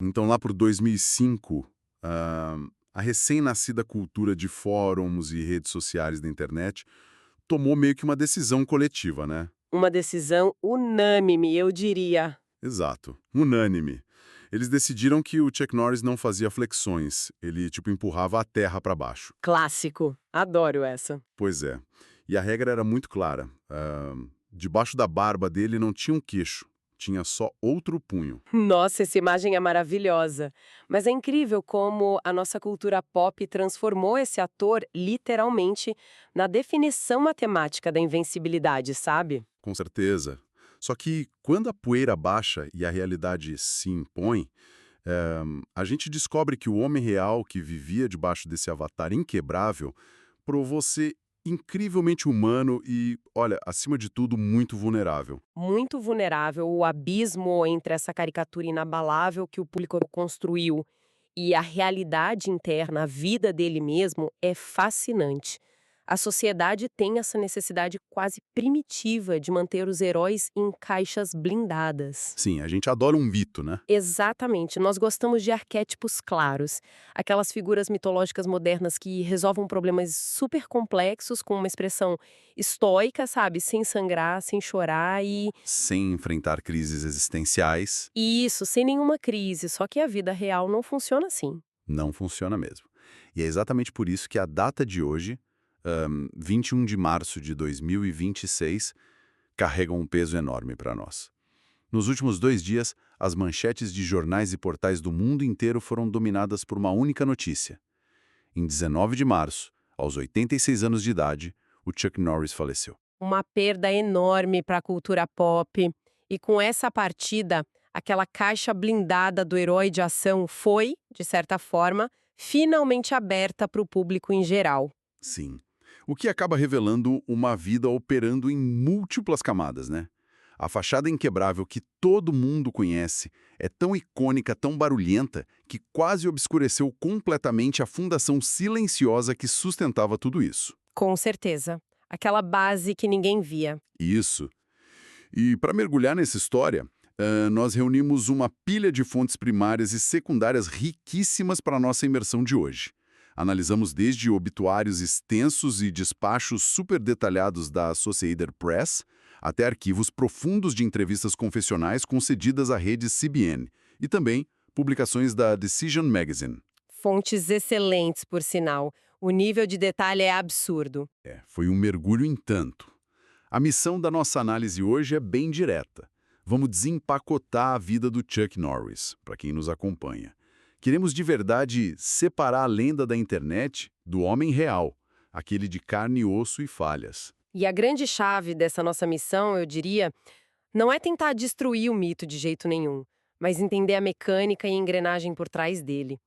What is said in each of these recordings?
Então, lá por 2005, a recém-nascida cultura de fóruns e redes sociais da internet tomou meio que uma decisão coletiva, né? Uma decisão unânime, eu diria. Exato, unânime. Eles decidiram que o Chuck Norris não fazia flexões, ele, tipo, empurrava a terra para baixo. Clássico. Adoro essa. Pois é. E a regra era muito clara. Debaixo da barba dele não tinha um queixo, tinha só outro punho. Nossa, essa imagem é maravilhosa. Mas é incrível como a nossa cultura pop transformou esse ator, literalmente, na definição matemática da invencibilidade, sabe? Com certeza. Só que quando a poeira baixa e a realidade se impõe, a gente descobre que o homem real que vivia debaixo desse avatar inquebrável provou ser incrivelmente humano e, olha, acima de tudo, muito vulnerável. Muito vulnerável, o abismo entre essa caricatura inabalável que o público construiu e a realidade interna, a vida dele mesmo, é fascinante. A sociedade tem essa necessidade quase primitiva de manter os heróis em caixas blindadas. Sim, a gente adora um mito, né? Exatamente, nós gostamos de arquétipos claros, aquelas figuras mitológicas modernas que resolvem problemas super complexos com uma expressão estoica, sabe, sem sangrar, sem chorar Sem enfrentar crises existenciais, e isso, sem nenhuma crise, só que a vida real não funciona assim. não funciona mesmo. E é exatamente por isso que a data de hoje, 21 de março de 2026, carrega um peso enorme para nós. Nos últimos 2 dias, as manchetes de jornais e portais do mundo inteiro foram dominadas por uma única notícia. Em 19 de março, aos 86 anos de idade, o Chuck Norris faleceu. Uma perda enorme para a cultura pop, e com essa partida, aquela caixa blindada do herói de ação foi, de certa forma, finalmente aberta para o público em geral. Sim. O que acaba revelando uma vida operando em múltiplas camadas, né? A fachada inquebrável que todo mundo conhece é tão icônica, tão barulhenta, que quase obscureceu completamente a fundação silenciosa que sustentava tudo isso. Com certeza. Aquela base que ninguém via. Isso. E para mergulhar nessa história, nós reunimos uma pilha de fontes primárias e secundárias riquíssimas para a nossa imersão de hoje. Analisamos desde obituários extensos e despachos super detalhados da Associated Press, até arquivos profundos de entrevistas confessionais concedidas à rede CBN, e também publicações da Decision Magazine. Fontes excelentes, por sinal. O nível de detalhe é absurdo. Foi um mergulho em tanto. A missão da nossa análise hoje é bem direta. Vamos desempacotar a vida do Chuck Norris, para quem nos acompanha. Queremos de verdade separar a lenda da internet do homem real, aquele de carne, osso e falhas. E a grande chave dessa nossa missão, eu diria, não é tentar destruir o mito de jeito nenhum, mas entender a mecânica e a engrenagem por trás dele.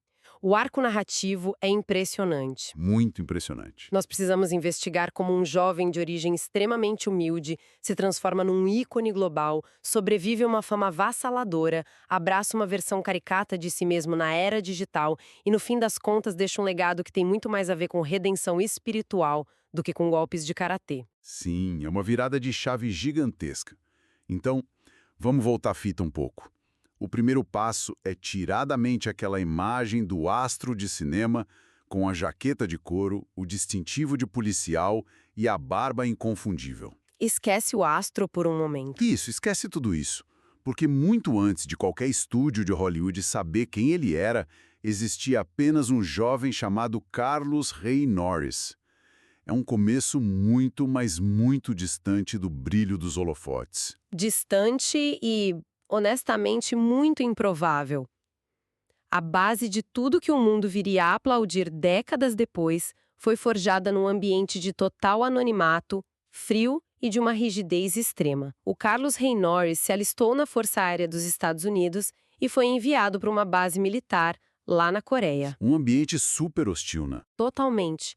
O arco narrativo é impressionante. Muito impressionante. Nós precisamos investigar como um jovem de origem extremamente humilde se transforma num ícone global, sobrevive a uma fama avassaladora, abraça uma versão caricata de si mesmo na era digital e, no fim das contas, deixa um legado que tem muito mais a ver com redenção espiritual do que com golpes de karatê. Sim, é uma virada de chave gigantesca. Então, vamos voltar a fita um pouco. O primeiro passo é tirar da mente aquela imagem do astro de cinema com a jaqueta de couro, o distintivo de policial e a barba inconfundível. Esquece o astro por um momento. Isso, esquece tudo isso. Porque muito antes de qualquer estúdio de Hollywood saber quem ele era, existia apenas um jovem chamado Carlos Ray Norris. É um começo muito, mas muito distante do brilho dos holofotes. Distante e, honestamente, muito improvável. A base de tudo que o mundo viria a aplaudir décadas depois foi forjada num ambiente de total anonimato, frio e de uma rigidez extrema. O Carlos Ray Norris se alistou na Força Aérea dos Estados Unidos e foi enviado para uma base militar lá na Coreia. Um ambiente super hostil, né? Totalmente.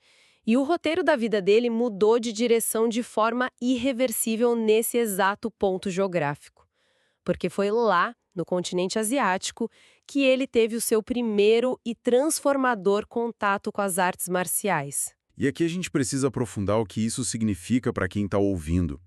E o roteiro da vida dele mudou de direção de forma irreversível nesse exato ponto geográfico. Porque foi lá, no continente asiático, que ele teve o seu primeiro e transformador contato com as artes marciais. E aqui a gente precisa aprofundar o que isso significa para quem está ouvindo.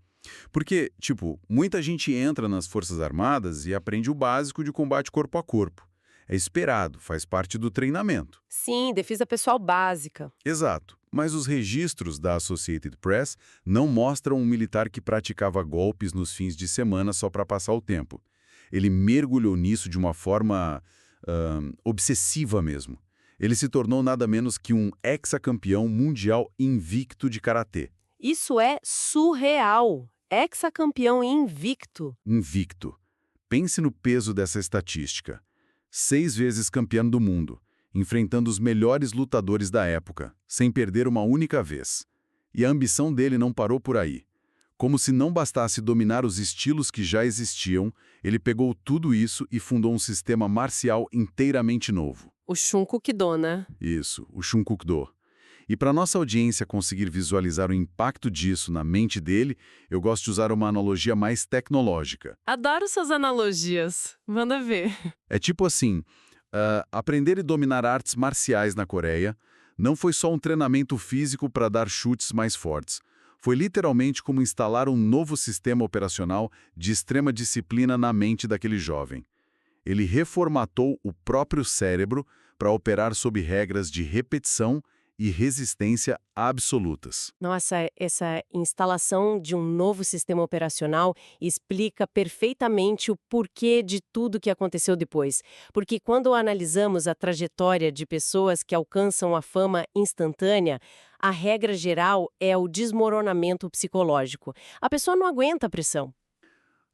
Porque, tipo, muita gente entra nas Forças Armadas e aprende o básico de combate corpo a corpo. É esperado, faz parte do treinamento. Sim, defesa pessoal básica. Exato. Mas os registros da Associated Press não mostram um militar que praticava golpes nos fins de semana só para passar o tempo. Ele mergulhou nisso de uma forma obsessiva mesmo. Ele se tornou nada menos que um hexacampeão mundial invicto de karatê. Isso é surreal. Hexacampeão invicto. Invicto. Pense no peso dessa estatística. 6 vezes campeão do mundo, enfrentando os melhores lutadores da época, sem perder uma única vez. E a ambição dele não parou por aí. Como se não bastasse dominar os estilos que já existiam, ele pegou tudo isso e fundou um sistema marcial inteiramente novo. O Shunkook-do, né? Isso, o Shunkook-do. E para nossa audiência conseguir visualizar o impacto disso na mente dele, eu gosto de usar uma analogia mais tecnológica. Adoro suas analogias. Manda ver. É tipo assim, aprender e dominar artes marciais na Coreia não foi só um treinamento físico para dar chutes mais fortes. Foi literalmente como instalar um novo sistema operacional de extrema disciplina na mente daquele jovem. Ele reformatou o próprio cérebro para operar sob regras de repetição e resistência absolutas. Nossa, essa instalação de um novo sistema operacional explica perfeitamente o porquê de tudo que aconteceu depois. Porque quando analisamos a trajetória de pessoas que alcançam a fama instantânea, a regra geral é o desmoronamento psicológico. A pessoa não aguenta a pressão.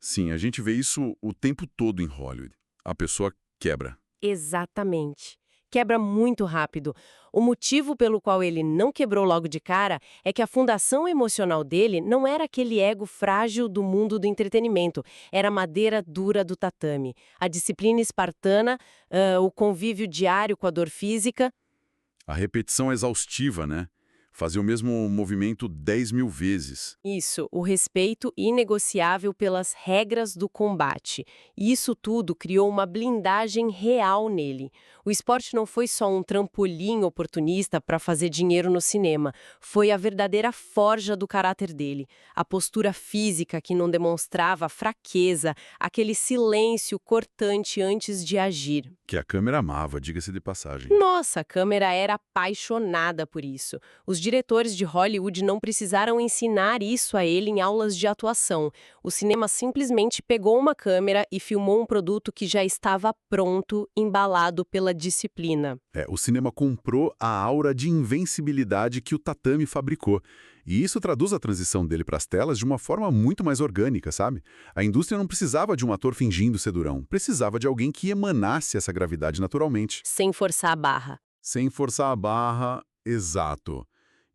Sim, a gente vê isso o tempo todo em Hollywood. A pessoa quebra. Exatamente. Quebra muito rápido. O motivo pelo qual ele não quebrou logo de cara é que a fundação emocional dele não era aquele ego frágil do mundo do entretenimento, era a madeira dura do tatame. A disciplina espartana, o convívio diário com a dor física. A repetição exaustiva, né? Fazer o mesmo movimento 10.000 vezes. Isso, o respeito inegociável pelas regras do combate. Isso tudo criou uma blindagem real nele. O esporte não foi só um trampolim oportunista para fazer dinheiro no cinema. Foi a verdadeira forja do caráter dele. A postura física que não demonstrava fraqueza, aquele silêncio cortante antes de agir. Que a câmera amava, diga-se de passagem. Nossa, a câmera era apaixonada por isso. Os diretores de Hollywood não precisaram ensinar isso a ele em aulas de atuação. O cinema simplesmente pegou uma câmera e filmou um produto que já estava pronto, embalado pela disciplina. O cinema comprou a aura de invencibilidade que o tatame fabricou. E isso traduz a transição dele para as telas de uma forma muito mais orgânica, sabe? A indústria não precisava de um ator fingindo ser durão. Precisava de alguém que emanasse essa gravidade naturalmente. Sem forçar a barra. Sem forçar a barra, exato.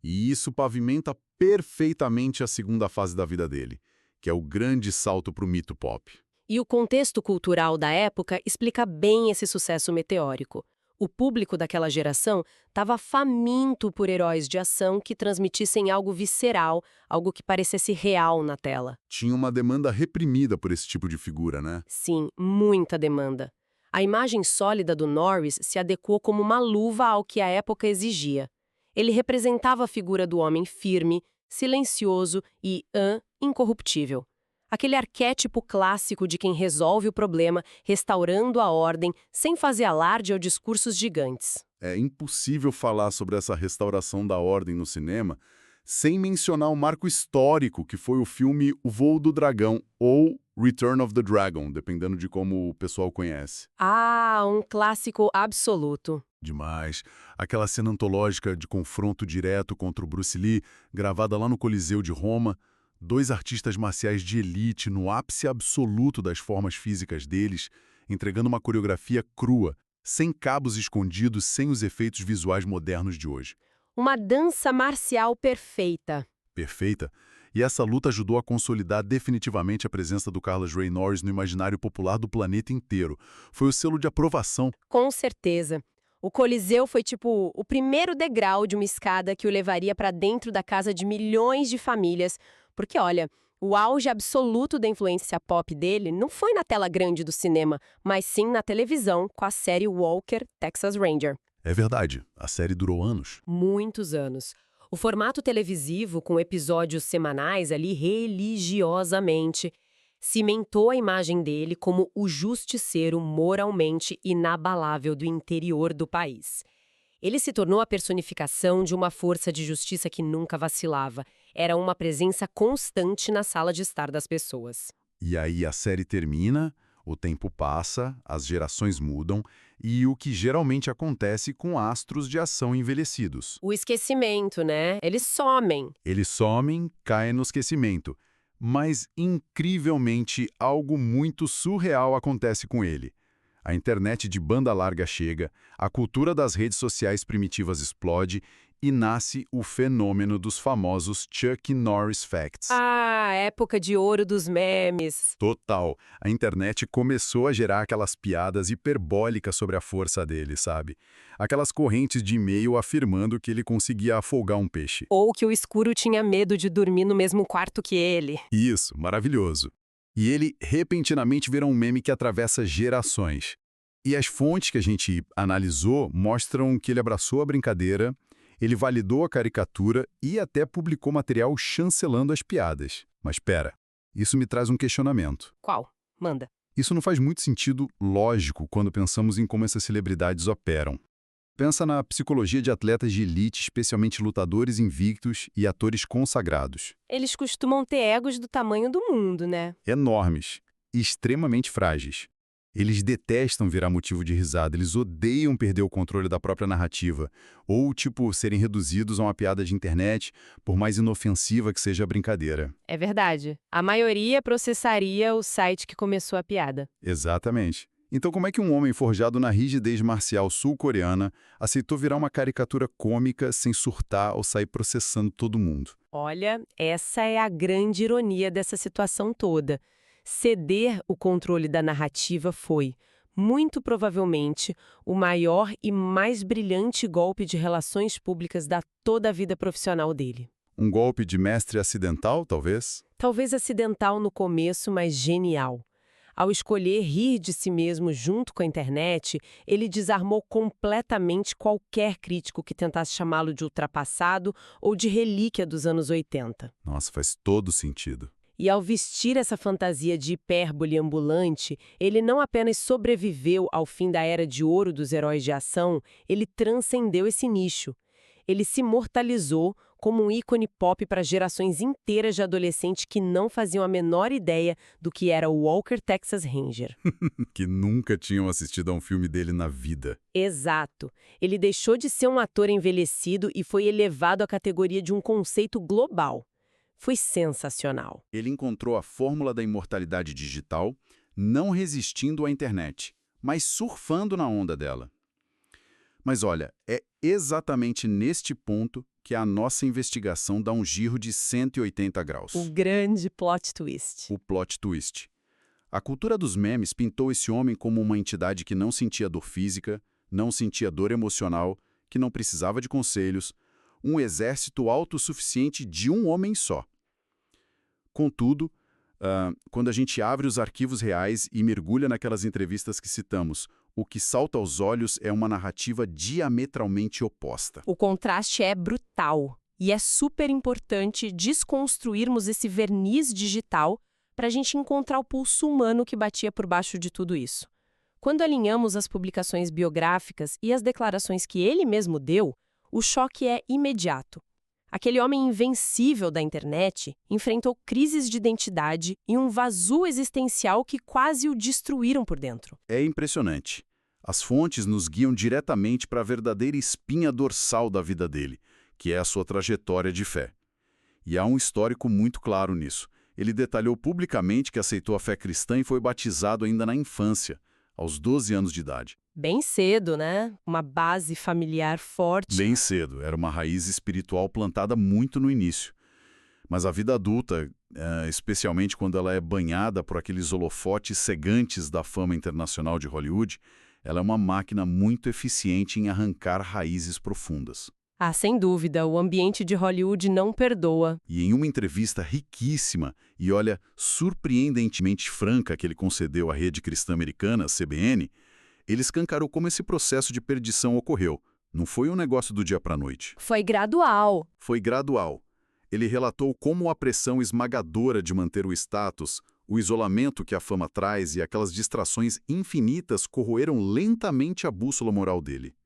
E isso pavimenta perfeitamente a segunda fase da vida dele, que é o grande salto para o mito pop. E o contexto cultural da época explica bem esse sucesso meteórico. O público daquela geração estava faminto por heróis de ação que transmitissem algo visceral, algo que parecesse real na tela. Tinha uma demanda reprimida por esse tipo de figura, né? Sim, muita demanda. A imagem sólida do Norris se adequou como uma luva ao que a época exigia. Ele representava a figura do homem firme, silencioso e incorruptível. Aquele arquétipo clássico de quem resolve o problema, restaurando a ordem, sem fazer alarde ou discursos gigantes. É impossível falar sobre essa restauração da ordem no cinema sem mencionar um marco histórico que foi o filme O Voo do Dragão, ou Return of the Dragon, dependendo de como o pessoal conhece. Ah, um clássico absoluto. Demais. Aquela cena antológica de confronto direto contra o Bruce Lee, gravada lá no Coliseu de Roma, 2 artistas marciais de elite no ápice absoluto das formas físicas deles, entregando uma coreografia crua, sem cabos escondidos, sem os efeitos visuais modernos de hoje. Uma dança marcial perfeita. Perfeita. E essa luta ajudou a consolidar definitivamente a presença do Carlos Ray Norris no imaginário popular do planeta inteiro. Foi o selo de aprovação. Com certeza. O Coliseu foi tipo o primeiro degrau de uma escada que o levaria para dentro da casa de milhões de famílias, porque olha, o auge absoluto da influência pop dele não foi na tela grande do cinema, mas sim na televisão com a série Walker, Texas Ranger. É verdade, a série durou anos. Muitos anos. O formato televisivo, com episódios semanais ali religiosamente, Cimentou a imagem dele como o justiceiro moralmente inabalável do interior do país. Ele se tornou a personificação de uma força de justiça que nunca vacilava. Era uma presença constante na sala de estar das pessoas. E aí a série termina, o tempo passa, as gerações mudam, e o que geralmente acontece com astros de ação envelhecidos. O esquecimento, né? Eles somem. Eles somem, caem no esquecimento. Mas, incrivelmente, algo muito surreal acontece com ele. A internet de banda larga chega, a cultura das redes sociais primitivas explode e nasce o fenômeno dos famosos Chuck Norris Facts. Ah, época de ouro dos memes. Total. A internet começou a gerar aquelas piadas hiperbólicas sobre a força dele, sabe? Aquelas correntes de e-mail afirmando que ele conseguia afogar um peixe. Ou que o escuro tinha medo de dormir no mesmo quarto que ele. Isso, maravilhoso. E ele repentinamente vira um meme que atravessa gerações. E as fontes que a gente analisou mostram que ele abraçou a brincadeira, ele validou a caricatura e até publicou material chancelando as piadas. Mas espera, isso me traz um questionamento. Qual? Manda. Isso não faz muito sentido lógico quando pensamos em como essas celebridades operam. Pensa na psicologia de atletas de elite, especialmente lutadores invictos e atores consagrados. Eles costumam ter egos do tamanho do mundo, né? Enormes e extremamente frágeis. Eles detestam virar motivo de risada, eles odeiam perder o controle da própria narrativa, ou, serem reduzidos a uma piada de internet, por mais inofensiva que seja a brincadeira. É verdade. A maioria processaria o site que começou a piada. Exatamente. Então, como é que um homem forjado na rigidez marcial sul-coreana aceitou virar uma caricatura cômica sem surtar ou sair processando todo mundo? Olha, essa é a grande ironia dessa situação toda. Ceder o controle da narrativa foi, muito provavelmente, o maior e mais brilhante golpe de relações públicas da toda a vida profissional dele. Um golpe de mestre acidental, talvez? Talvez acidental no começo, mas genial. Ao escolher rir de si mesmo junto com a internet, ele desarmou completamente qualquer crítico que tentasse chamá-lo de ultrapassado ou de relíquia dos anos 80. Nossa, faz todo sentido. E ao vestir essa fantasia de hipérbole ambulante, ele não apenas sobreviveu ao fim da era de ouro dos heróis de ação, ele transcendeu esse nicho. Ele se imortalizou como um ícone pop para gerações inteiras de adolescentes que não faziam a menor ideia do que era o Walker Texas Ranger. Que nunca tinham assistido a um filme dele na vida. Exato. Ele deixou de ser um ator envelhecido e foi elevado à categoria de um conceito global. Foi sensacional. Ele encontrou a fórmula da imortalidade digital, não resistindo à internet, mas surfando na onda dela. Mas olha, é exatamente neste ponto que a nossa investigação dá um giro de 180 graus. O grande plot twist. O plot twist. A cultura dos memes pintou esse homem como uma entidade que não sentia dor física, não sentia dor emocional, que não precisava de conselhos, um exército autossuficiente de um homem só. Contudo, quando a gente abre os arquivos reais e mergulha naquelas entrevistas que citamos, o que salta aos olhos é uma narrativa diametralmente oposta. O contraste é brutal e é super importante desconstruirmos esse verniz digital para a gente encontrar o pulso humano que batia por baixo de tudo isso. Quando alinhamos as publicações biográficas e as declarações que ele mesmo deu, o choque é imediato. Aquele homem invencível da internet enfrentou crises de identidade e um vazio existencial que quase o destruíram por dentro. É impressionante. As fontes nos guiam diretamente para a verdadeira espinha dorsal da vida dele, que é a sua trajetória de fé. E há um histórico muito claro nisso. Ele detalhou publicamente que aceitou a fé cristã e foi batizado ainda na infância, aos 12 anos de idade. Bem cedo, né? Uma base familiar forte. Bem cedo, era uma raiz espiritual plantada muito no início. Mas a vida adulta, especialmente quando ela é banhada por aqueles holofotes cegantes da fama internacional de Hollywood, ela é uma máquina muito eficiente em arrancar raízes profundas. Ah, sem dúvida, o ambiente de Hollywood não perdoa. E em uma entrevista riquíssima e, olha, surpreendentemente franca que ele concedeu à rede cristã americana, CBN, ele escancarou como esse processo de perdição ocorreu. Não foi um negócio do dia para a noite. Foi gradual. Foi gradual. Ele relatou como a pressão esmagadora de manter o status, O isolamento que a fama traz e aquelas distrações infinitas corroeram lentamente a bússola moral dele.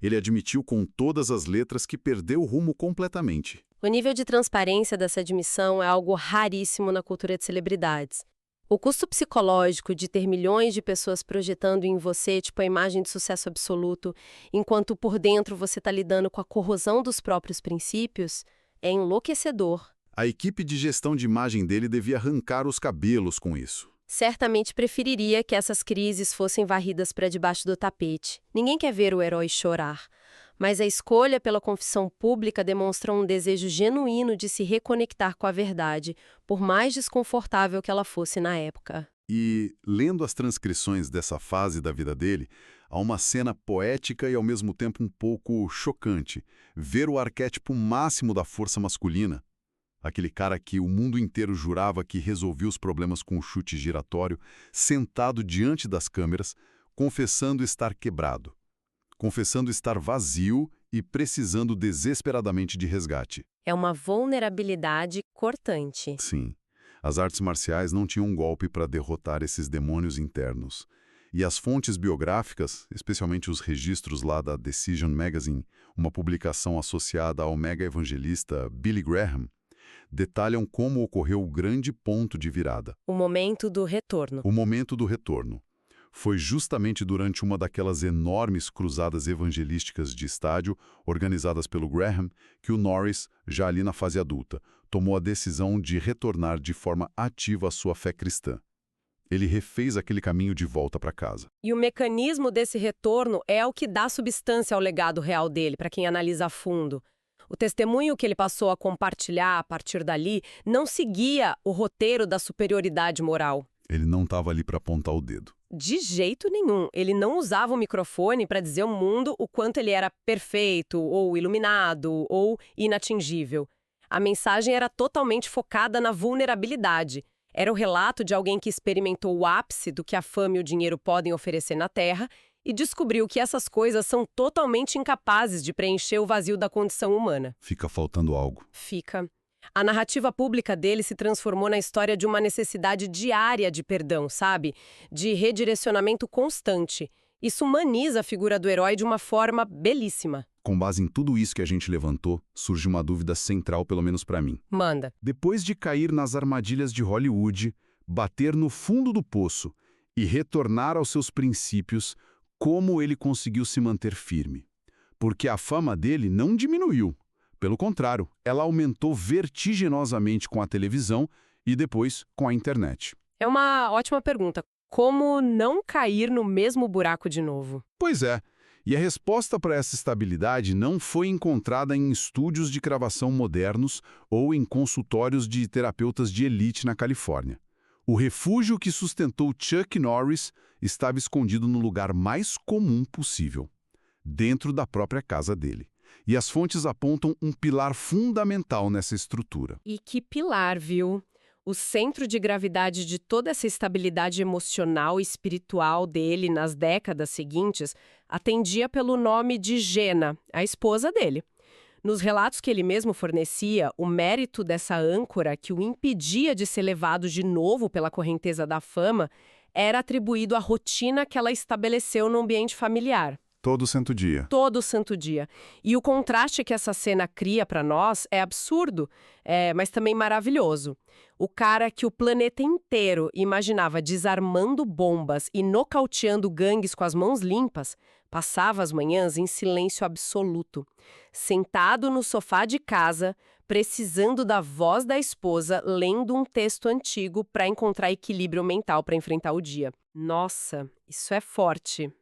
Ele admitiu com todas as letras que perdeu o rumo completamente. O nível de transparência dessa admissão é algo raríssimo na cultura de celebridades. O custo psicológico de ter milhões de pessoas projetando em você, tipo, a imagem de sucesso absoluto, enquanto por dentro você está lidando com a corrosão dos próprios princípios, é enlouquecedor. A equipe de gestão de imagem dele devia arrancar os cabelos com isso. Certamente preferiria que essas crises fossem varridas para debaixo do tapete. Ninguém quer ver o herói chorar. Mas a escolha pela confissão pública demonstra um desejo genuíno de se reconectar com a verdade, por mais desconfortável que ela fosse na época. E, lendo as transcrições dessa fase da vida dele, há uma cena poética e ao mesmo tempo um pouco chocante. Ver o arquétipo máximo da força masculina, aquele cara que o mundo inteiro jurava que resolvia os problemas com um chute giratório, sentado diante das câmeras, confessando estar quebrado. Confessando estar vazio e precisando desesperadamente de resgate. É uma vulnerabilidade cortante. Sim, as artes marciais não tinham um golpe para derrotar esses demônios internos. E as fontes biográficas, especialmente os registros lá da Decision Magazine, uma publicação associada ao mega evangelista Billy Graham, detalham como ocorreu o grande ponto de virada. O momento do retorno. O momento do retorno. Foi justamente durante uma daquelas enormes cruzadas evangelísticas de estádio, organizadas pelo Graham, que o Norris, já ali na fase adulta, tomou a decisão de retornar de forma ativa à sua fé cristã. Ele refez aquele caminho de volta para casa. E o mecanismo desse retorno é o que dá substância ao legado real dele, para quem analisa a fundo. O testemunho que ele passou a compartilhar a partir dali não seguia o roteiro da superioridade moral. Ele não estava ali para apontar o dedo. De jeito nenhum. Ele não usava o microfone para dizer ao mundo o quanto ele era perfeito, ou iluminado, ou inatingível. A mensagem era totalmente focada na vulnerabilidade. Era o relato de alguém que experimentou o ápice do que a fama e o dinheiro podem oferecer na Terra e descobriu que essas coisas são totalmente incapazes de preencher o vazio da condição humana. Fica faltando algo. Fica. A narrativa pública dele se transformou na história de uma necessidade diária de perdão, sabe? De redirecionamento constante. Isso humaniza a figura do herói de uma forma belíssima. Com base em tudo isso que a gente levantou, surge uma dúvida central, pelo menos para mim. Manda. Depois de cair nas armadilhas de Hollywood, bater no fundo do poço e retornar aos seus princípios, como ele conseguiu se manter firme? Porque a fama dele não diminuiu. Pelo contrário, ela aumentou vertiginosamente com a televisão e depois com a internet. É uma ótima pergunta. Como não cair no mesmo buraco de novo? Pois é, e a resposta para essa estabilidade não foi encontrada em estúdios de gravação modernos ou em consultórios de terapeutas de elite na Califórnia. O refúgio que sustentou Chuck Norris estava escondido no lugar mais comum possível, dentro da própria casa dele. E as fontes apontam um pilar fundamental nessa estrutura. E que pilar, viu? O centro de gravidade de toda essa estabilidade emocional e espiritual dele nas décadas seguintes atendia pelo nome de Jenna, a esposa dele. Nos relatos que ele mesmo fornecia, o mérito dessa âncora que o impedia de ser levado de novo pela correnteza da fama era atribuído à rotina que ela estabeleceu no ambiente familiar. Todo santo dia. Todo santo dia. E o contraste que essa cena cria para nós é absurdo, mas também maravilhoso. O cara que o planeta inteiro imaginava desarmando bombas e nocauteando gangues com as mãos limpas, passava as manhãs em silêncio absoluto, sentado no sofá de casa, precisando da voz da esposa, lendo um texto antigo para encontrar equilíbrio mental para enfrentar o dia. Nossa, isso é forte.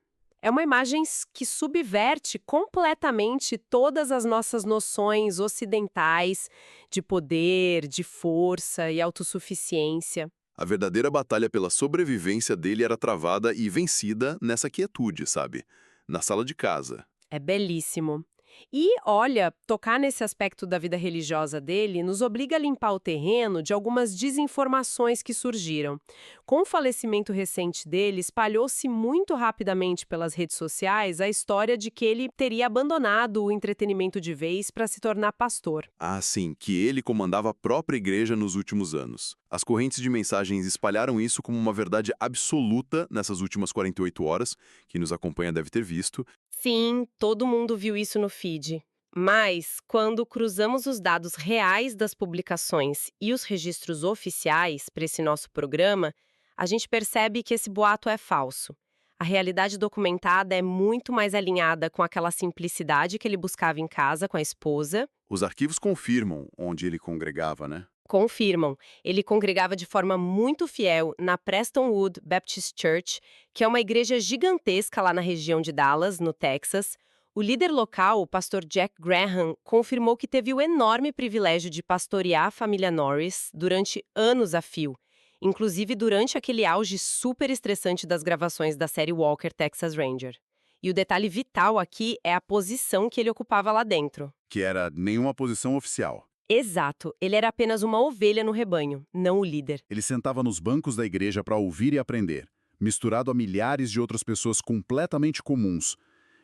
É uma imagem que subverte completamente todas as nossas noções ocidentais de poder, de força e autossuficiência. A verdadeira batalha pela sobrevivência dele era travada e vencida nessa quietude, sabe? Na sala de casa. É belíssimo. E, olha, tocar nesse aspecto da vida religiosa dele nos obriga a limpar o terreno de algumas desinformações que surgiram. Com o falecimento recente dele, espalhou-se muito rapidamente pelas redes sociais a história de que ele teria abandonado o entretenimento de vez para se tornar pastor. Ah, sim, que ele comandava a própria igreja nos últimos anos. As correntes de mensagens espalharam isso como uma verdade absoluta nessas últimas 48 horas, que nos acompanha deve ter visto. Sim, todo mundo viu isso no feed. Mas, quando cruzamos os dados reais das publicações e os registros oficiais para esse nosso programa, a gente percebe que esse boato é falso. A realidade documentada é muito mais alinhada com aquela simplicidade que ele buscava em casa com a esposa. Os arquivos confirmam onde ele congregava, né? Confirmam. Ele congregava de forma muito fiel na Prestonwood Baptist Church, que é uma igreja gigantesca lá na região de Dallas, no Texas. O líder local, o pastor Jack Graham, confirmou que teve o enorme privilégio de pastorear a família Norris durante anos a fio, inclusive durante aquele auge super estressante das gravações da série Walker Texas Ranger. E o detalhe vital aqui é a posição que ele ocupava lá dentro. Que era nenhuma posição oficial. Exato, ele era apenas uma ovelha no rebanho, não o líder. Ele sentava nos bancos da igreja para ouvir e aprender, misturado a milhares de outras pessoas completamente comuns.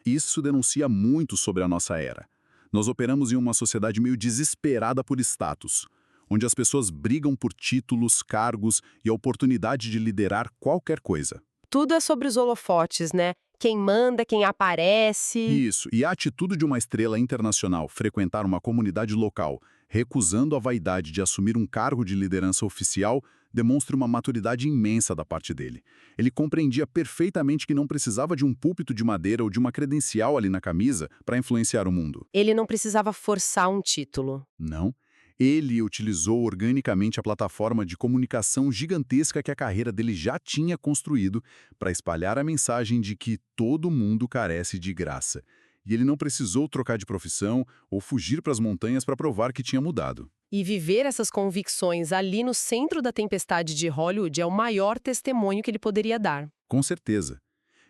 Isso denuncia muito sobre a nossa era. Nós operamos em uma sociedade meio desesperada por status, onde as pessoas brigam por títulos, cargos e a oportunidade de liderar qualquer coisa. Tudo é sobre os holofotes, né? Quem manda, quem aparece. Isso, e a atitude de uma estrela internacional frequentar uma comunidade local, recusando a vaidade de assumir um cargo de liderança oficial, demonstra uma maturidade imensa da parte dele. Ele compreendia perfeitamente que não precisava de um púlpito de madeira ou de uma credencial ali na camisa para influenciar o mundo. Ele não precisava forçar um título. Não. Ele utilizou organicamente a plataforma de comunicação gigantesca que a carreira dele já tinha construído para espalhar a mensagem de que todo mundo carece de graça. E ele não precisou trocar de profissão ou fugir para as montanhas para provar que tinha mudado. E viver essas convicções ali no centro da tempestade de Hollywood é o maior testemunho que ele poderia dar. Com certeza.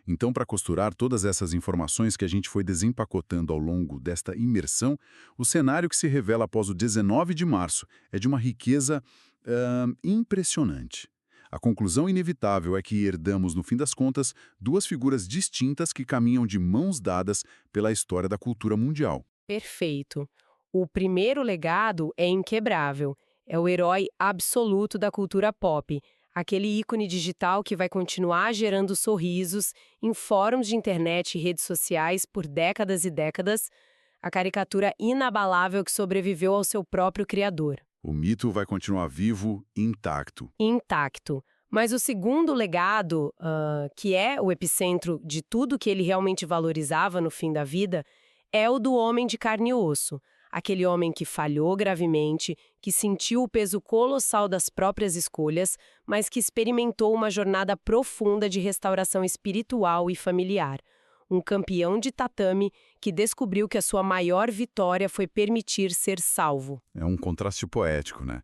Então, para costurar todas essas informações que a gente foi desempacotando ao longo desta imersão, o cenário que se revela após o 19 de março é de uma riqueza impressionante. A conclusão inevitável é que herdamos, no fim das contas, duas figuras distintas que caminham de mãos dadas pela história da cultura mundial. Perfeito. O primeiro legado é inquebrável. É o herói absoluto da cultura pop. Aquele ícone digital que vai continuar gerando sorrisos em fóruns de internet e redes sociais por décadas e décadas, a caricatura inabalável que sobreviveu ao seu próprio criador. O mito vai continuar vivo, intacto. Intacto. Mas o segundo legado, que é o epicentro de tudo que ele realmente valorizava no fim da vida, é o do homem de carne e osso. Aquele homem que falhou gravemente, que sentiu o peso colossal das próprias escolhas, mas que experimentou uma jornada profunda de restauração espiritual e familiar. Um campeão de tatame que descobriu que a sua maior vitória foi permitir ser salvo. É um contraste poético, né?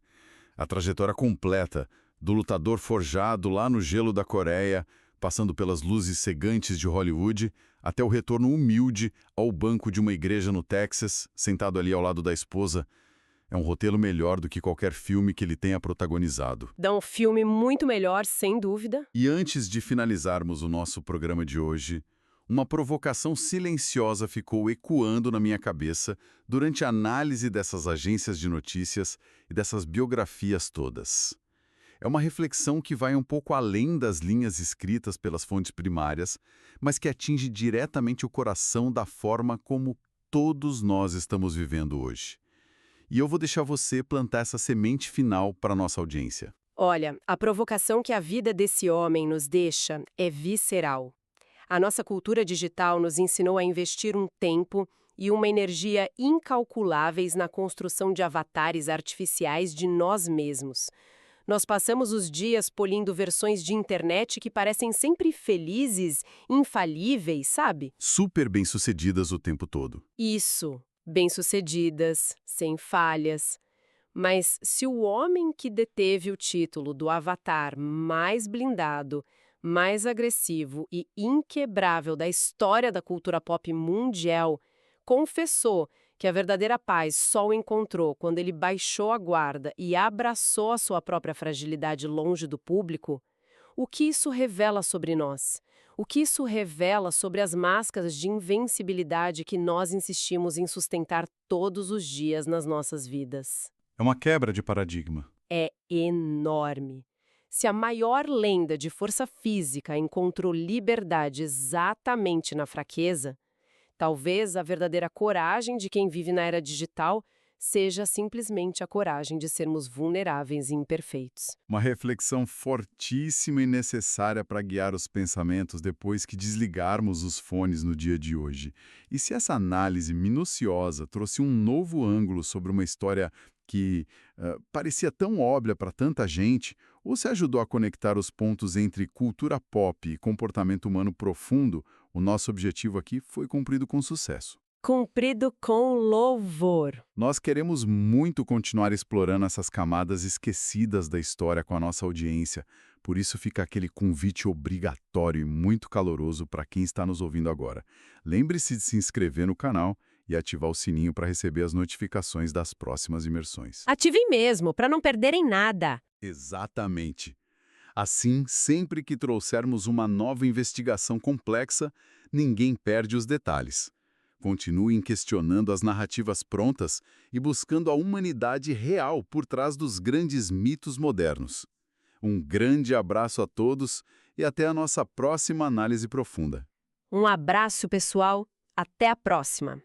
A trajetória completa do lutador forjado lá no gelo da Coreia, passando pelas luzes cegantes de Hollywood, até o retorno humilde ao banco de uma igreja no Texas, sentado ali ao lado da esposa. É um roteiro melhor do que qualquer filme que ele tenha protagonizado. Dá um filme muito melhor, sem dúvida. E antes de finalizarmos o nosso programa de hoje, uma provocação silenciosa ficou ecoando na minha cabeça durante a análise dessas agências de notícias e dessas biografias todas. É uma reflexão que vai um pouco além das linhas escritas pelas fontes primárias, mas que atinge diretamente o coração da forma como todos nós estamos vivendo hoje. E eu vou deixar você plantar essa semente final para a nossa audiência. Olha, a provocação que a vida desse homem nos deixa é visceral. A nossa cultura digital nos ensinou a investir um tempo e uma energia incalculáveis na construção de avatares artificiais de nós mesmos. Nós passamos os dias polindo versões de internet que parecem sempre felizes, infalíveis, sabe? Super bem-sucedidas o tempo todo. Isso, bem-sucedidas, sem falhas. Mas se o homem que deteve o título do avatar mais blindado, mais agressivo e inquebrável da história da cultura pop mundial confessou que a verdadeira paz só o encontrou quando ele baixou a guarda e abraçou a sua própria fragilidade longe do público, o que isso revela sobre nós? O que isso revela sobre as máscaras de invencibilidade que nós insistimos em sustentar todos os dias nas nossas vidas? É uma quebra de paradigma. É enorme. Se a maior lenda de força física encontrou liberdade exatamente na fraqueza, talvez a verdadeira coragem de quem vive na era digital seja simplesmente a coragem de sermos vulneráveis e imperfeitos. Uma reflexão fortíssima e necessária para guiar os pensamentos depois que desligarmos os fones no dia de hoje. E se essa análise minuciosa trouxe um novo ângulo sobre uma história que parecia tão óbvia para tanta gente, ou se ajudou a conectar os pontos entre cultura pop e comportamento humano profundo, o nosso objetivo aqui foi cumprido com sucesso. Cumprido com louvor. Nós queremos muito continuar explorando essas camadas esquecidas da história com a nossa audiência, por isso fica aquele convite obrigatório e muito caloroso para quem está nos ouvindo agora. Lembre-se de se inscrever no canal e ativar o sininho para receber as notificações das próximas imersões. Ativem mesmo, para não perderem nada. Exatamente. Assim, sempre que trouxermos uma nova investigação complexa, ninguém perde os detalhes. Continuem questionando as narrativas prontas e buscando a humanidade real por trás dos grandes mitos modernos. Um grande abraço a todos e até a nossa próxima análise profunda. Um abraço, pessoal. Até a próxima.